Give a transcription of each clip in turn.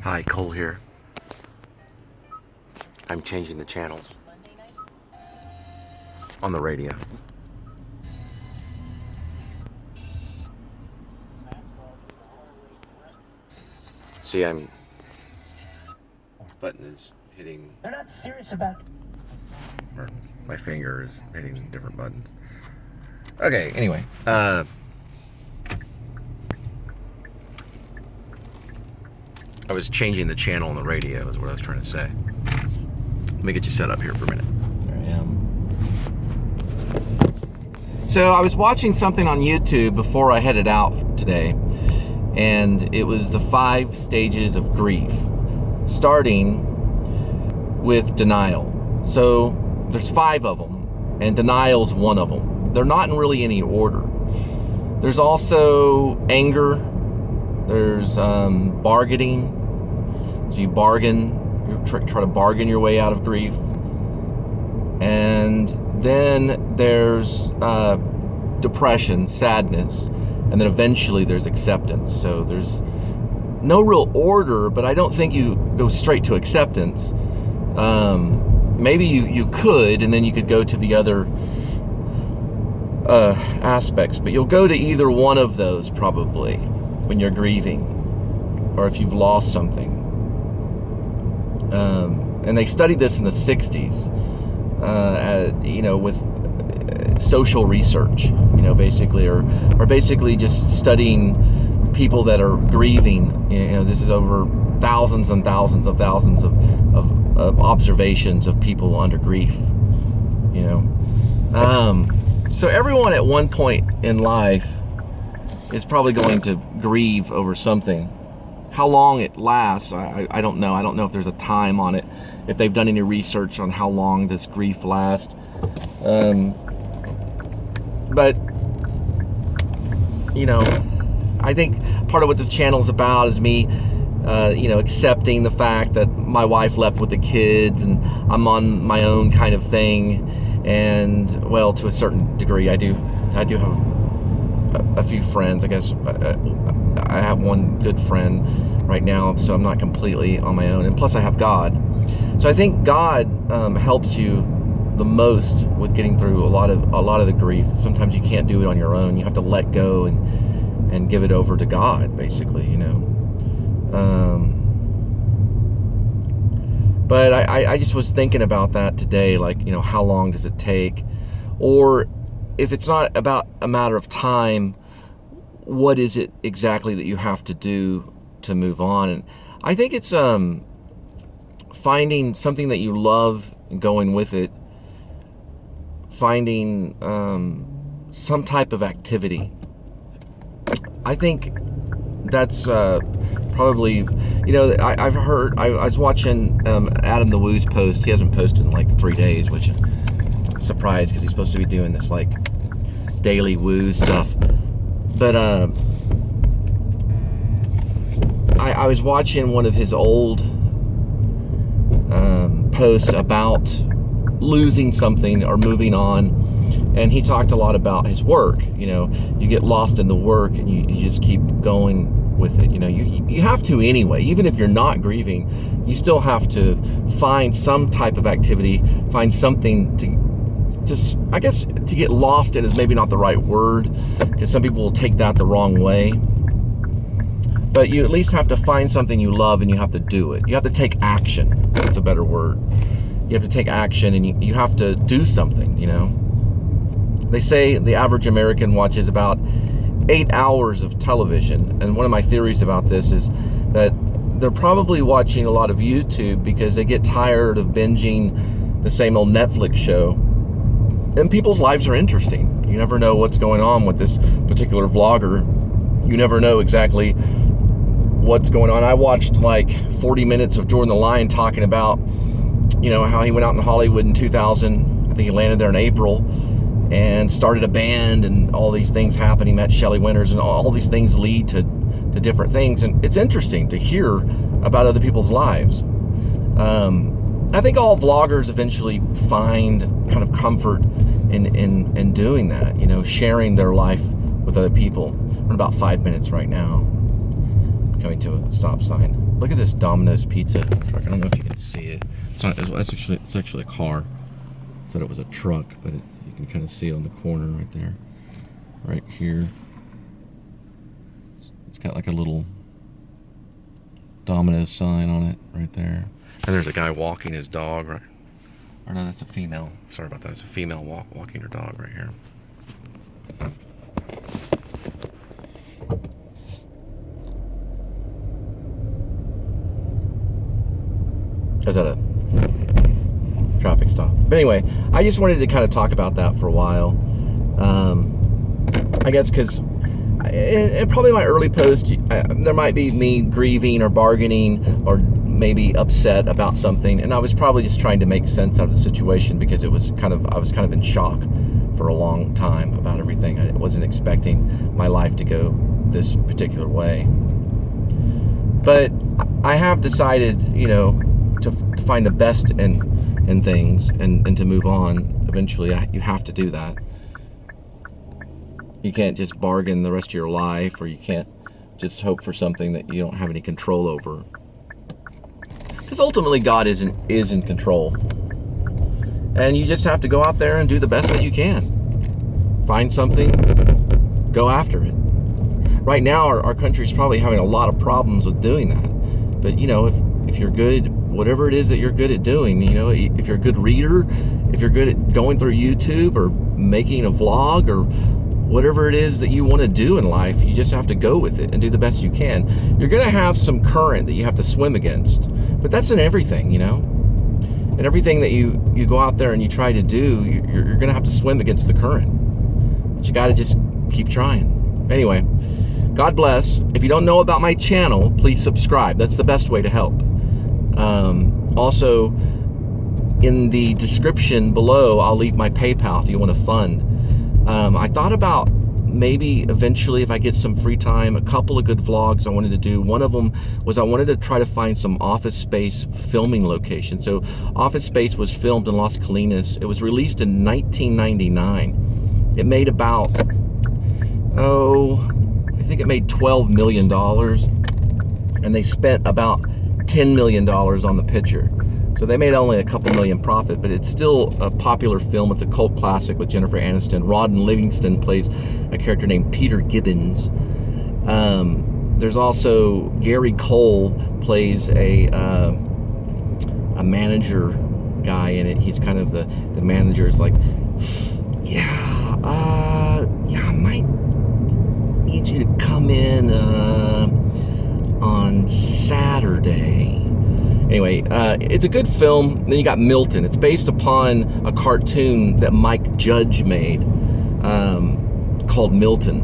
Hi, Cole here. I'm changing the channels on the radio. See, button is hitting. They're not serious about it. Or my finger is hitting different buttons. Okay, anyway. I was changing the channel on the radio is what I was trying to say. Let me get you set up here for a minute. There I am. So I was watching something on YouTube before I headed out today, and it was the 5 stages of grief, starting with denial. So there's 5 of them, and denial's one of them. They're not in really any order. There's also anger. There's bargaining. So you bargain, you try to bargain your way out of grief. And then there's depression, sadness, and then eventually there's acceptance. So there's no real order, but I don't think you go straight to acceptance. Maybe you could, and then you could go to the other aspects, but you'll go to either one of those probably when you're grieving, or if you've lost something. And they studied this in the 60s, with social research, basically, or basically just studying people that are grieving. This is over thousands and thousands of observations of people under grief. So everyone at one point in life is probably going to grieve over something. How long it lasts, I don't know. I don't know if there's a time on it, if they've done any research on how long this grief lasts. But, I think part of what this channel is about is me, accepting the fact that my wife left with the kids and I'm on my own kind of thing. And, well, to a certain degree, I do have a few friends. I guess I have one good friend right now, so I'm not completely on my own. And plus I have God. So I think God helps you the most with getting through a lot of the grief. Sometimes you can't do it on your own. You have to let go and give it over to God, basically, But I just was thinking about that today, like, how long does it take? Or if it's not about a matter of time, what is it exactly that you have to do to move on? And I think it's finding something that you love and going with it, finding some type of activity. I think that's probably, I've heard, I was watching Adam the Woo's post. He hasn't posted in like 3 days, which I'm surprised because he's supposed to be doing this like daily woo stuff. But I was watching one of his old posts about losing something or moving on, and he talked a lot about his work. You get lost in the work and you just keep going with it. You have to anyway. Even if you're not grieving, you still have to find some type of activity, find something to I guess to get lost in is maybe not the right word, because some people will take that the wrong way. But you at least have to find something you love and you have to do it. You have to take action. That's a better word. You have to take action and you have to do something, They say the average American watches about 8 hours of television. And one of my theories about this is that they're probably watching a lot of YouTube because they get tired of binging the same old Netflix show. And people's lives are interesting. You never know what's going on with this particular vlogger. You never know exactly what's going on. I watched like 40 minutes of Jordan the Lion talking about, how he went out in Hollywood in 2000. I think he landed there in April and started a band, and all these things happened. He met Shelley Winters, and all these things lead to different things. And it's interesting to hear about other people's lives. I think all vloggers eventually find kind of comfort in doing that, sharing their life with other people. We're about 5 minutes right now, coming to a stop sign. Look at this Domino's pizza truck. I don't know if you can see it. It's not. It's actually a car. I said it was a truck, but you can kind of see it on the corner right there, right here. It's got like a little Domino's sign on it right there. And there's a guy walking his dog, right? Or no, that's a female. Sorry about that. It's a female walking her dog right here. Is that a traffic stop? But anyway, I just wanted to kind of talk about that for a while. I guess because in probably my early post, there might be me grieving or bargaining or maybe upset about something, and I was probably just trying to make sense out of the situation because I was kind of in shock for a long time about everything. I wasn't expecting my life to go this particular way. But I have decided, to find the best in things and to move on. Eventually, you have to do that. You can't just bargain the rest of your life, or you can't just hope for something that you don't have any control over. Because ultimately, God is in control, and you just have to go out there and do the best that you can. Find something, go after it. Right now, our country is probably having a lot of problems with doing that. But if you're good, whatever it is that you're good at doing, if you're a good reader, if you're good at going through YouTube or making a vlog or whatever it is that you want to do in life, you just have to go with it and do the best you can. You're going to have some current that you have to swim against, but that's in everything, and everything that you go out there and you try to do, you're going to have to swim against the current, but you got to just keep trying. Anyway, God bless. If you don't know about my channel, please subscribe. That's the best way to help. Also, in the description below, I'll leave my PayPal if you want to fund. I thought about maybe eventually, if I get some free time, a couple of good vlogs I wanted to do. One of them was I wanted to try to find some Office Space filming locations. So Office Space was filmed in Las Colinas. It was released in 1999. It made about, I think it made $12 million. And they spent about $10 million on the picture. So they made only a couple million profit, but it's still a popular film. It's a cult classic with Jennifer Aniston. Rodden Livingston plays a character named Peter Gibbons. There's also Gary Cole plays a manager guy in it. He's kind of the manager's like, I might need you to come in on Saturday. Anyway, it's a good film. Then you got Milton. It's based upon a cartoon that Mike Judge made called Milton,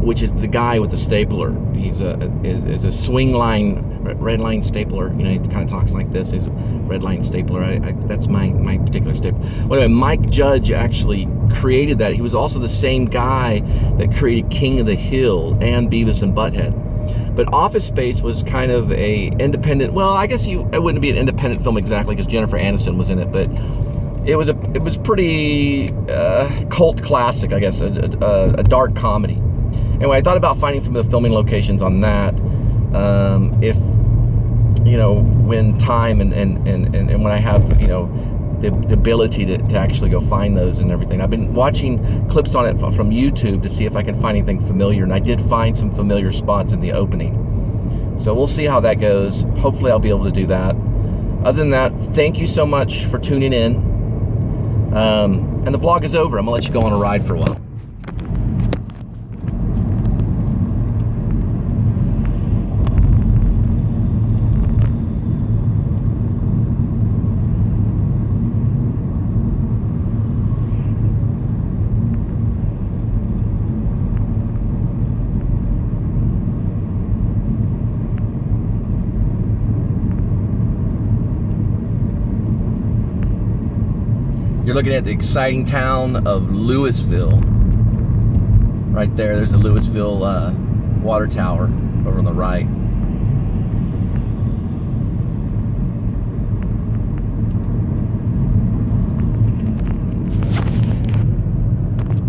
which is the guy with the stapler. He's a swing line, red line stapler. He kind of talks like this. He's a red line stapler. That's my particular stapler. Well, anyway, Mike Judge actually created that. He was also the same guy that created King of the Hill and Beavis and Butthead. But Office Space was kind of a independent, well, I guess it wouldn't be an independent film exactly because Jennifer Aniston was in it, but it was pretty cult classic, I guess, a dark comedy. Anyway, I thought about finding some of the filming locations on that, if, when time and when I have, the ability to actually go find those and everything. I've been watching clips on it from YouTube to see if I can find anything familiar, and I did find some familiar spots in the opening. So we'll see how that goes. Hopefully I'll be able to do that. Other than that, thank you so much for tuning in. And the vlog is over. I'm gonna let you go on a ride for a while. You're looking at the exciting town of Louisville. Right there, there's a Louisville water tower over on the right.